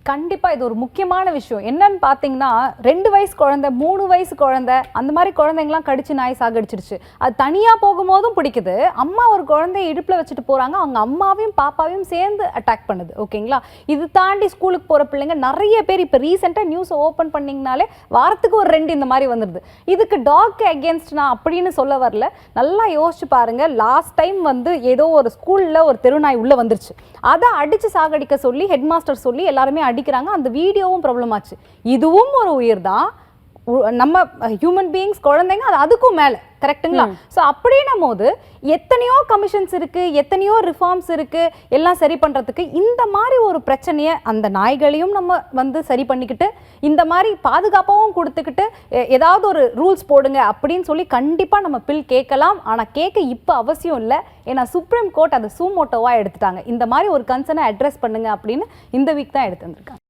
கண்டிப்பா இது ஒரு முக்கியமான விஷயம். என்னன்னு பாத்தீங்கன்னா 2 வயசு குழந்தை 3 வயசு குழந்தை அந்த மாதிரி குழந்தைங்கலாம் கடிச்சு நாய் சாகடிச்சிருச்சு. அது தனியா போகும்போதும் பிடிக்குது. அம்மா ஒரு குழந்தைய இடுப்புல வச்சுட்டு போறாங்க. அவங்க அம்மாவையும் பாப்பாவையும் சேர்ந்து அட்டாக் பண்ணுது. ஓகேங்களா? இது தாண்டி ஸ்கூலுக்கு போற பிள்ளைங்க நிறைய பேர் இப்ப ரீசெண்டா நியூஸ் ஓபன் பண்ணீங்கனாலே வாரத்துக்கு ஒரு 2 இந்த மாதிரி வந்துருது. இதுக்கு டாக் அகேன்ஸ்ட் நான் அப்படின்னு சொல்ல வரல. நல்லா யோசிச்சு பாருங்க. லாஸ்ட் டைம் வந்து ஏதோ ஒரு ஸ்கூல்ல ஒரு தெருநாய் உள்ள வந்துருச்சு. அதை அடிச்சு சாகடிக்க சொல்லி ஹெட் மாஸ்டர் சொல்லி எல்லாருமே அடிக்கிறாங்க. அந்த வீடியோவும் ப்ராப்ளம் ஆச்சு. இதுவும் ஒரு உயிர் தான். நம்ம ஹியூமன் பீயிங்ஸ் குழந்தைங்க அது அதுக்கும் மேல கரெக்ட்டுங்களா? ஸோ அப்படின்னும் போது எத்தனையோ கமிஷன்ஸ் இருக்கு, எத்தனையோ ரிஃபார்ம்ஸ் இருக்கு, எல்லாம் சரி பண்றதுக்கு இந்த மாதிரி ஒரு பிரச்சனையை அந்த நாய்களையும் நம்ம வந்து சரி பண்ணிக்கிட்டு இந்த மாதிரி பாதுகாப்பாகவும் கொடுத்துக்கிட்டு ஏதாவது ஒரு ரூல்ஸ் போடுங்க அப்படின்னு சொல்லி கண்டிப்பா நம்ம பில் கேட்கலாம். ஆனா கேட்க இப்போ அவசியம் இல்லை. ஏன்னா சுப்ரீம் கோர்ட் அதை சூமோட்டோவா எடுத்துட்டாங்க. இந்த மாதிரி ஒரு கன்சர்னை அட்ரஸ் பண்ணுங்க அப்படின்னு இந்த வீக் தான் எடுத்து வந்திருக்காங்க.